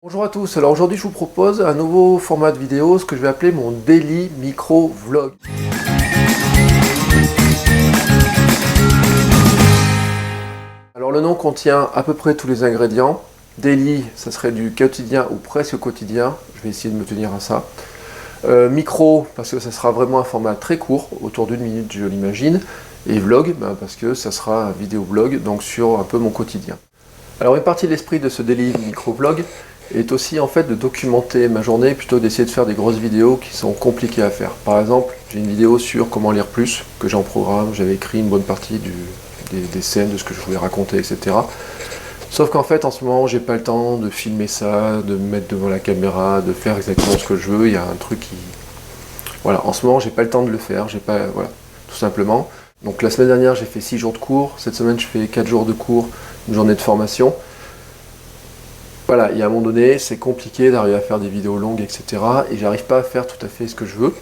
Bonjour à tous, alors aujourd'hui je vous propose un nouveau format de vidéo, ce que je vais appeler mon Daily Micro Vlog. Alors le nom contient à peu près tous les ingrédients. Daily, ça serait du quotidien ou presque quotidien, je vais essayer de me tenir à ça. Micro, parce que ça sera vraiment un format très court, autour d'une minute je l'imagine. Et vlog, parce que ça sera un vidéo vlog, donc sur un peu mon quotidien. Alors une partie de l'esprit de ce Daily Micro Vlog est aussi en fait de documenter ma journée plutôt d'essayer de faire des grosses vidéos qui sont compliquées à faire. Par exemple, j'ai une vidéo sur comment lire plus, que j'ai en programme, j'avais écrit une bonne partie des scènes, de ce que je voulais raconter, etc. Sauf qu'en fait, en ce moment, j'ai pas le temps de filmer ça, de me mettre devant la caméra, de faire exactement ce que je veux. Il y a un truc qui... Voilà, en ce moment, j'ai pas le temps de le faire, j'ai pas... Voilà, tout simplement. Donc la semaine dernière, j'ai fait 6 jours de cours. Cette semaine, je fais 4 jours de cours, une journée de formation. Voilà, et à un moment donné, c'est compliqué d'arriver à faire des vidéos longues, etc. Et j'arrive pas à faire tout à fait ce que je veux.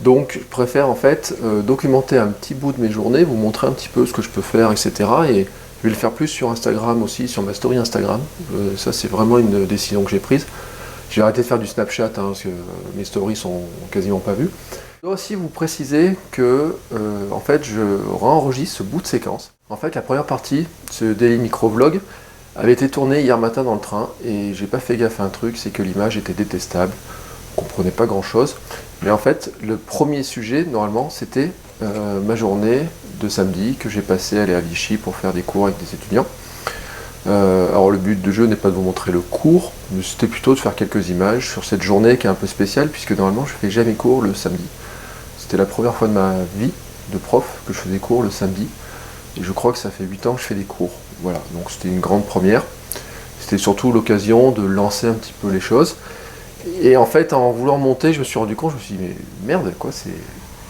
Donc, je préfère en fait documenter un petit bout de mes journées, vous montrer un petit peu ce que je peux faire, etc. Et je vais le faire plus sur Instagram aussi, sur ma story Instagram. Ça, c'est vraiment une décision que j'ai prise. J'ai arrêté de faire du Snapchat, parce que mes stories sont quasiment pas vues. Je dois aussi vous préciser que, en fait, je réenregistre ce bout de séquence. En fait, la première partie, ce Daily Micro Vlog, avait été tournée hier matin dans le train, et j'ai pas fait gaffe à un truc, c'est que l'image était détestable. On comprenait pas grand chose. Mais en fait, le premier sujet, normalement, c'était ma journée de samedi que j'ai passé à aller à Vichy pour faire des cours avec des étudiants. Alors le but du jeu n'est pas de vous montrer le cours, mais c'était plutôt de faire quelques images sur cette journée qui est un peu spéciale, puisque normalement je fais jamais cours le samedi. C'était la première fois de ma vie de prof que je faisais cours le samedi, et je crois que ça fait 8 ans que je fais des cours. Voilà, donc c'était une grande première. C'était surtout l'occasion de lancer un petit peu les choses. Et en fait, en voulant monter, je me suis rendu compte, je me suis dit, mais merde, quoi, c'est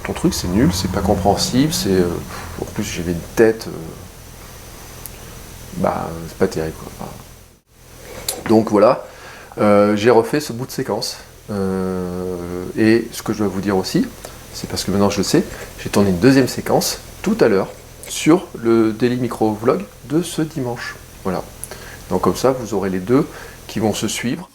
ton truc, c'est nul, c'est pas compréhensible, c'est... en plus, j'avais une tête... c'est pas terrible, quoi. Enfin, donc voilà, j'ai refait ce bout de séquence. Et ce que je dois vous dire aussi, c'est parce que maintenant je le sais, j'ai tourné une deuxième séquence, tout à l'heure, sur le Daily Micro Vlog de ce dimanche. Voilà. Donc comme ça, vous aurez les deux qui vont se suivre.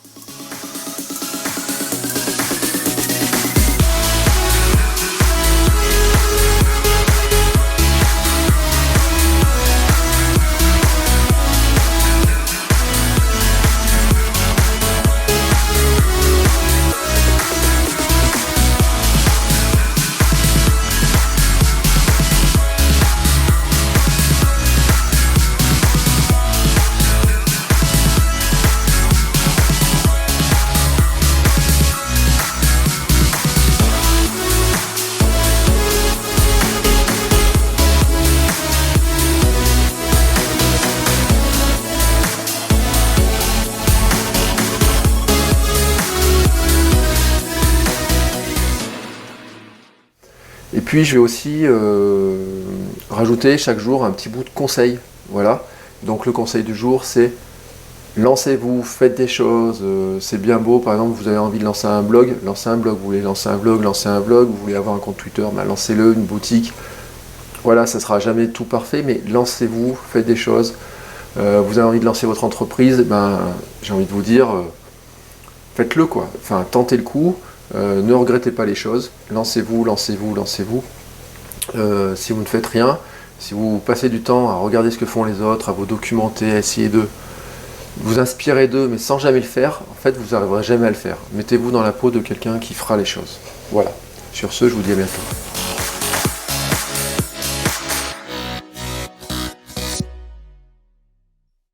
Et puis je vais aussi rajouter chaque jour un petit bout de conseil. Voilà. Donc le conseil du jour, c'est lancez-vous, faites des choses, c'est bien beau. Par exemple, vous avez envie de lancer un blog, lancez un blog. Vous voulez lancer un blog, lancez un blog. Vous voulez avoir un compte Twitter, lancez-le, une boutique. Voilà, ça sera jamais tout parfait, mais lancez-vous, faites des choses. Vous avez envie de lancer votre entreprise, j'ai envie de vous dire, faites-le quoi. Enfin, tentez le coup. Ne regrettez pas les choses, lancez-vous, lancez-vous, lancez-vous. Si vous ne faites rien, si vous passez du temps à regarder ce que font les autres, à vous documenter, à essayer de vous inspirer d'eux, mais sans jamais le faire, en fait, vous n'arriverez jamais à le faire. Mettez-vous dans la peau de quelqu'un qui fera les choses. Voilà. Sur ce, je vous dis à bientôt.